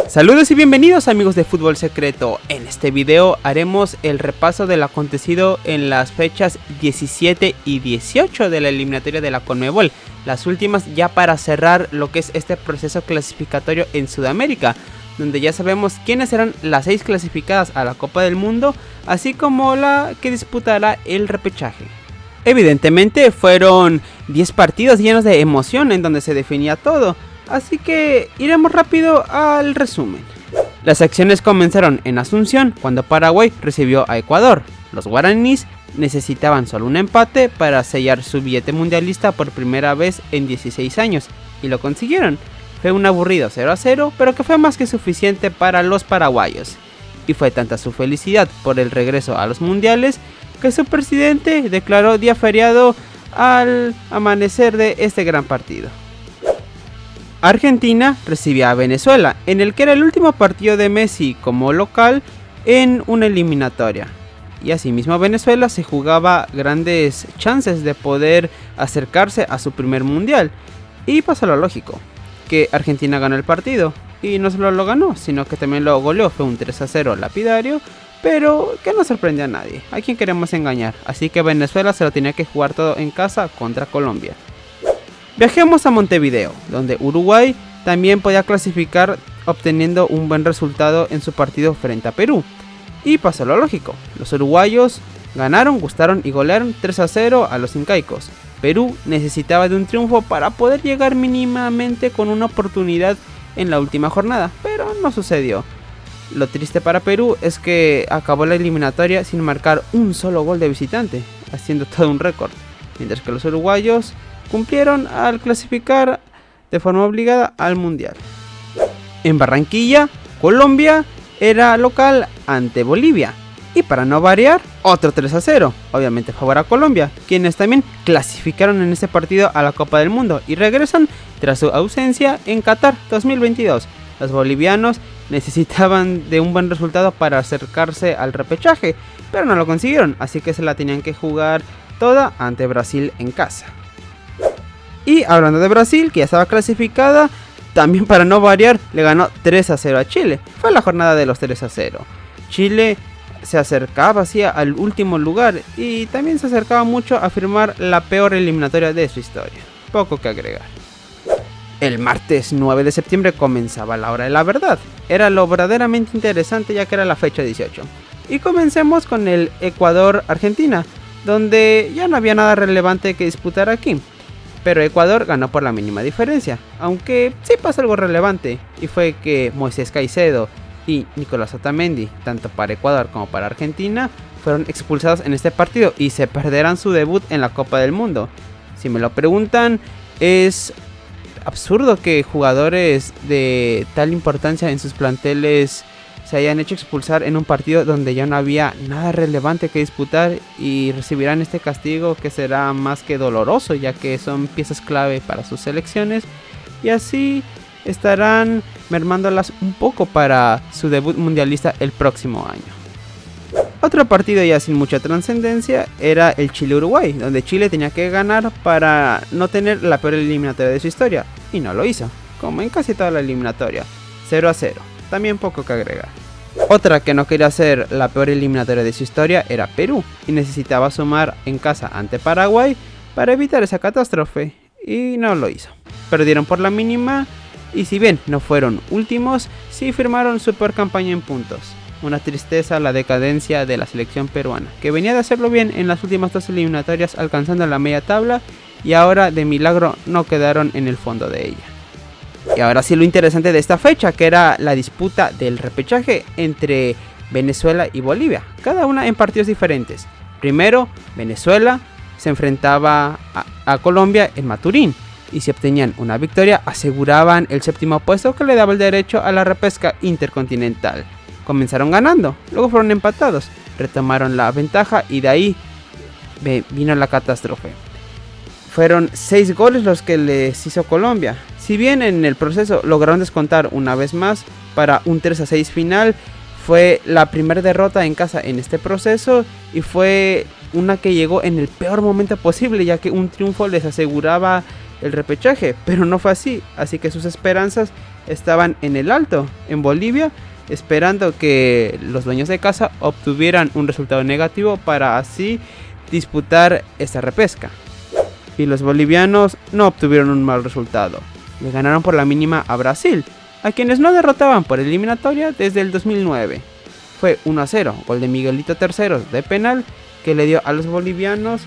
Saludos y bienvenidos amigos de Fútbol Secreto. En este video haremos el repaso de lo acontecido en las fechas 17 y 18 de la eliminatoria de la Conmebol, las últimas ya para cerrar lo que es este proceso clasificatorio en Sudamérica, donde ya sabemos quiénes serán las 6 clasificadas a la Copa del Mundo, así como la que disputará el repechaje. Evidentemente fueron 10 partidos llenos de emoción en donde se definía todo, así que iremos rápido al resumen. Las acciones comenzaron en Asunción cuando Paraguay recibió a Ecuador. Los guaraníes necesitaban solo un empate para sellar su billete mundialista por primera vez en 16 años y lo consiguieron. Fue un aburrido 0-0, pero que fue más que suficiente para los paraguayos. Y fue tanta su felicidad por el regreso a los mundiales que su presidente declaró día feriado al amanecer de este gran partido. Argentina recibía a Venezuela, en el que era el último partido de Messi como local en una eliminatoria. Y asimismo Venezuela se jugaba grandes chances de poder acercarse a su primer mundial. Y pasó lo lógico, que Argentina ganó el partido. Y no solo lo ganó, sino que también lo goleó. Fue un 3-0 lapidario, pero que no sorprende a nadie. ¿A quién queremos engañar? Así que Venezuela se lo tenía que jugar todo en casa contra Colombia. Viajemos a Montevideo, donde Uruguay también podía clasificar obteniendo un buen resultado en su partido frente a Perú. Y pasó lo lógico, los uruguayos ganaron, gustaron y golearon 3-0 a los incaicos. Perú necesitaba de un triunfo para poder llegar mínimamente con una oportunidad en la última jornada, pero no sucedió. Lo triste para Perú es que acabó la eliminatoria sin marcar un solo gol de visitante, haciendo todo un récord, mientras que los uruguayos cumplieron al clasificar de forma obligada al mundial. En Barranquilla, Colombia era local ante Bolivia. Y para no variar, otro 3-0, obviamente a favor a Colombia, quienes también clasificaron en este partido a la Copa del Mundo y regresan tras su ausencia en Qatar 2022. Los bolivianos necesitaban de un buen resultado para acercarse al repechaje, pero no lo consiguieron, así que se la tenían que jugar toda ante Brasil en casa. Y hablando de Brasil, que ya estaba clasificada, también para no variar, le ganó 3-0 a Chile. Fue la jornada de los 3-0. Chile se acercaba así al último lugar y también se acercaba mucho a firmar la peor eliminatoria de su historia. Poco que agregar. El martes 9 de septiembre comenzaba la hora de la verdad. Era lo verdaderamente interesante ya que era la fecha 18. Y comencemos con el Ecuador-Argentina, donde ya no había nada relevante que disputar aquí. Pero Ecuador ganó por la mínima diferencia, aunque sí pasó algo relevante, y fue que Moisés Caicedo y Nicolás Otamendi, tanto para Ecuador como para Argentina, fueron expulsados en este partido y se perderán su debut en la Copa del Mundo. Si me lo preguntan, es absurdo que jugadores de tal importancia en sus planteles se hayan hecho expulsar en un partido donde ya no había nada relevante que disputar y recibirán este castigo que será más que doloroso, ya que son piezas clave para sus selecciones y así estarán mermándolas un poco para su debut mundialista el próximo año. Otro partido ya sin mucha trascendencia era el Chile-Uruguay, donde Chile tenía que ganar para no tener la peor eliminatoria de su historia, y no lo hizo, como en casi toda la eliminatoria, 0-0. También poco que agregar. Otra que no quería ser la peor eliminatoria de su historia era Perú y necesitaba sumar en casa ante Paraguay para evitar esa catástrofe y no lo hizo. Perdieron por la mínima y si bien no fueron últimos, sí firmaron su peor campaña en puntos. Una tristeza la decadencia de la selección peruana, que venía de hacerlo bien en las últimas 2 eliminatorias alcanzando la media tabla y ahora de milagro no quedaron en el fondo de ella. Y ahora sí lo interesante de esta fecha, que era la disputa del repechaje entre Venezuela y Bolivia, cada una en partidos diferentes. Primero, Venezuela se enfrentaba a Colombia en Maturín, y si obtenían una victoria aseguraban el 7º puesto que le daba el derecho a la repesca intercontinental. Comenzaron ganando, luego fueron empatados, retomaron la ventaja y de ahí vino la catástrofe. Fueron 6 goles los que les hizo Colombia. Si bien en el proceso lograron descontar una vez más para un 3-6 final, fue la primera derrota en casa en este proceso y fue una que llegó en el peor momento posible, ya que un triunfo les aseguraba el repechaje, pero no fue así que sus esperanzas estaban en el alto, en Bolivia, esperando que los dueños de casa obtuvieran un resultado negativo para así disputar esta repesca. Y los bolivianos no obtuvieron un mal resultado. Le ganaron por la mínima a Brasil, a quienes no derrotaban por eliminatoria desde el 2009. Fue 1-0, gol de Miguelito Terceros de penal, que le dio a los bolivianos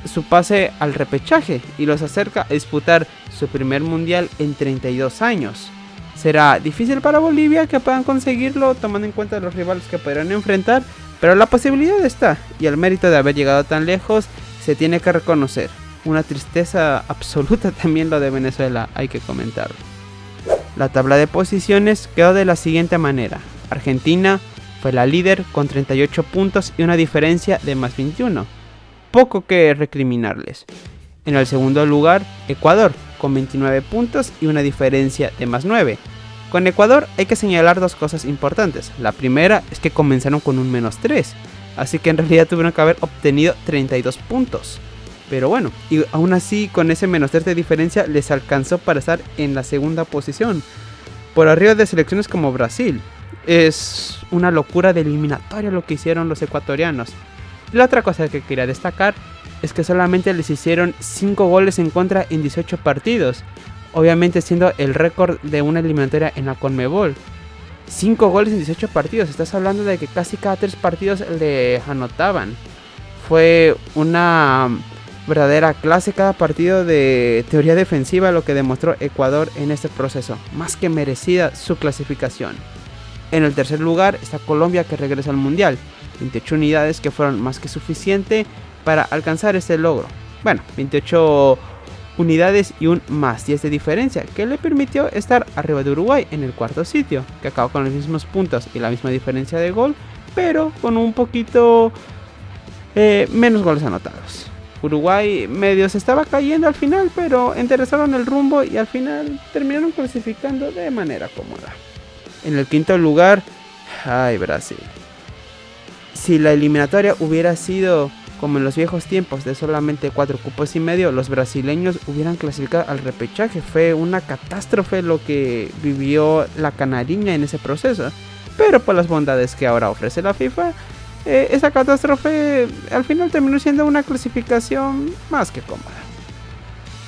su pase al repechaje y los acerca a disputar su primer mundial en 32 años. Será difícil para Bolivia que puedan conseguirlo tomando en cuenta los rivales que podrán enfrentar, pero la posibilidad está, y el mérito de haber llegado tan lejos se tiene que reconocer. Una tristeza absoluta también lo de Venezuela, hay que comentarlo. La tabla de posiciones quedó de la siguiente manera. Argentina fue la líder con 38 puntos y una diferencia de más 21. Poco que recriminarles. En el segundo lugar, Ecuador, con 29 puntos y una diferencia de más 9. Con Ecuador hay que señalar dos cosas importantes. La primera es que comenzaron con un menos 3, así que en realidad tuvieron que haber obtenido 32 puntos. Pero bueno, y aún así con ese menos 3 de diferencia les alcanzó para estar en la segunda posición, por arriba de selecciones como Brasil. Es una locura de eliminatoria lo que hicieron los ecuatorianos. La otra cosa que quería destacar es que solamente les hicieron 5 goles en contra en 18 partidos, obviamente siendo el récord de una eliminatoria en la CONMEBOL. 5 goles en 18 partidos, estás hablando de que casi cada 3 partidos le anotaban. Fue una verdadera clase cada partido de teoría defensiva lo que demostró Ecuador en este proceso, más que merecida su clasificación. En el tercer lugar está Colombia, que regresa al mundial, 28 unidades que fueron más que suficiente para alcanzar este logro. Bueno, 28 unidades y un más 10 de diferencia que le permitió estar arriba de Uruguay en el cuarto sitio, que acabó con los mismos puntos y la misma diferencia de gol, pero con un poquito menos goles anotados. Uruguay medio se estaba cayendo al final, pero enderezaron el rumbo y al final terminaron clasificando de manera cómoda. En el quinto lugar, Brasil. Si la eliminatoria hubiera sido como en los viejos tiempos de solamente 4 cupos y medio, los brasileños hubieran clasificado al repechaje. Fue una catástrofe lo que vivió la canariña en ese proceso, pero por las bondades que ahora ofrece la FIFA, esa catástrofe al final terminó siendo una clasificación más que cómoda.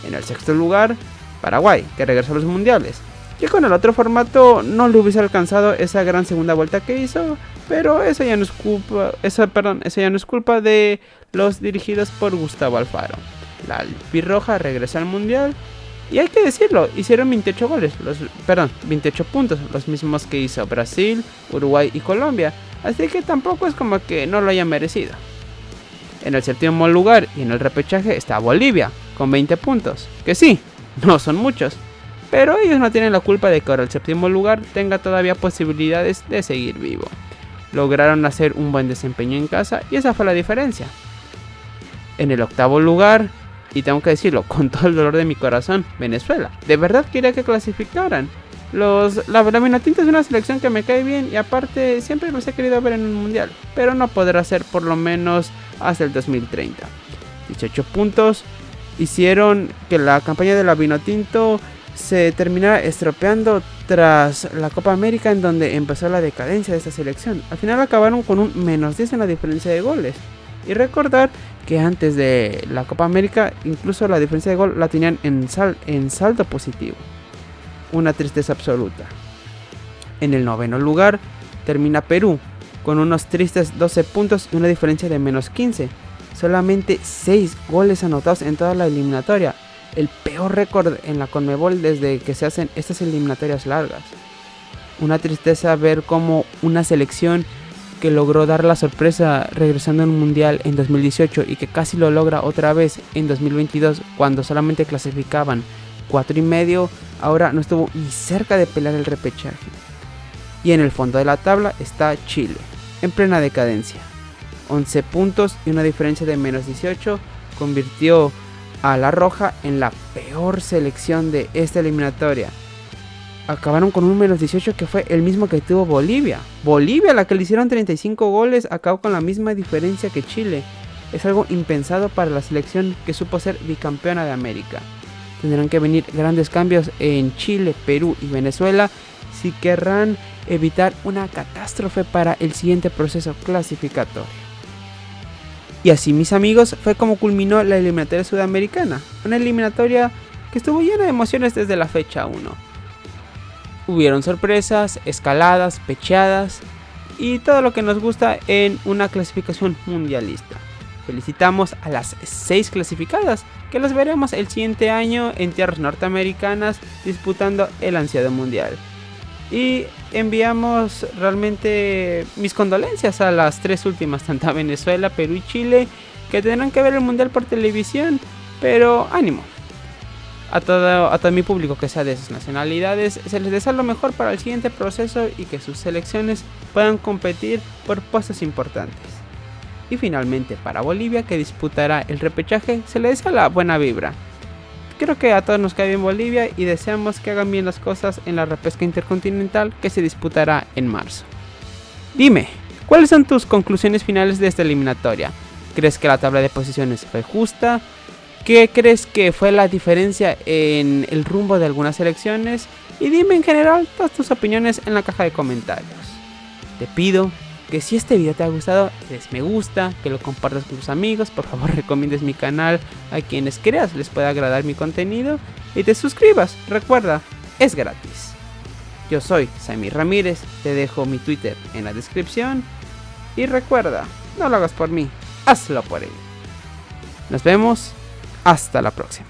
En el sexto lugar, Paraguay, que regresó a los mundiales, que con el otro formato no le hubiese alcanzado esa gran segunda vuelta que hizo, pero eso ya no es culpa de los dirigidos por Gustavo Alfaro. La albirroja regresa al mundial y hay que decirlo, hicieron 28 puntos, los mismos que hizo Brasil, Uruguay y Colombia, así que tampoco es como que no lo hayan merecido. En el séptimo lugar y en el repechaje está Bolivia, con 20 puntos, que sí, no son muchos, pero ellos no tienen la culpa de que ahora el séptimo lugar tenga todavía posibilidades de seguir vivo. Lograron hacer un buen desempeño en casa y esa fue la diferencia. En el octavo lugar, y tengo que decirlo con todo el dolor de mi corazón, Venezuela. De verdad quería que clasificaran. La Vinotinto es una selección que me cae bien y aparte siempre los he querido ver en un mundial, pero no podrá ser por lo menos hasta el 2030. 18 puntos hicieron que la campaña de la Vinotinto se terminara estropeando tras la Copa América, en donde empezó la decadencia de esta selección. Al final acabaron con un menos 10 en la diferencia de goles. Y recordar que antes de la Copa América incluso la diferencia de gol la tenían en saldo positivo. Una tristeza absoluta. En el noveno lugar termina Perú, con unos tristes 12 puntos y una diferencia de menos 15. Solamente 6 goles anotados en toda la eliminatoria. El peor récord en la CONMEBOL desde que se hacen estas eliminatorias largas. Una tristeza ver cómo una selección que logró dar la sorpresa regresando a un mundial en 2018 y que casi lo logra otra vez en 2022 cuando solamente clasificaban 4 y medio, ahora no estuvo ni cerca de pelear el repechaje. Y en el fondo de la tabla está Chile, en plena decadencia. 11 puntos y una diferencia de menos 18 convirtió a la Roja en la peor selección de esta eliminatoria. Acabaron con un menos 18 que fue el mismo que tuvo Bolivia. Bolivia, la que le hicieron 35 goles, acabó con la misma diferencia que Chile. Es algo impensado para la selección que supo ser bicampeona de América. tendrán que venir grandes cambios en Chile, Perú y Venezuela si querrán evitar una catástrofe para el siguiente proceso clasificatorio. Y así, mis amigos, fue como culminó la eliminatoria sudamericana, una eliminatoria que estuvo llena de emociones desde la fecha 1. Hubieron sorpresas, escaladas, pecheadas y todo lo que nos gusta en una clasificación mundialista. Felicitamos a las 6 clasificadas, que las veremos el siguiente año en tierras norteamericanas disputando el ansiado mundial. Y enviamos realmente mis condolencias a las 3 últimas, tanto a Venezuela, Perú y Chile, que tendrán que ver el mundial por televisión, pero ánimo. A todo mi público que sea de esas nacionalidades, se les desea lo mejor para el siguiente proceso y que sus selecciones puedan competir por puestos importantes. Y finalmente para Bolivia, que disputará el repechaje, se le desea la buena vibra. Creo que a todos nos cae bien Bolivia y deseamos que hagan bien las cosas en la repesca intercontinental que se disputará en marzo. Dime, ¿cuáles son tus conclusiones finales de esta eliminatoria? ¿Crees que la tabla de posiciones fue justa? ¿Qué crees que fue la diferencia en el rumbo de algunas selecciones? Y dime en general todas tus opiniones en la caja de comentarios. Te pido que si este video te ha gustado, des me gusta, que lo compartas con tus amigos, por favor recomiendes mi canal a quienes creas les pueda agradar mi contenido y te suscribas, recuerda, es gratis. Yo soy Sammy Ramírez, te dejo mi Twitter en la descripción y recuerda, no lo hagas por mí, hazlo por él. Nos vemos, hasta la próxima.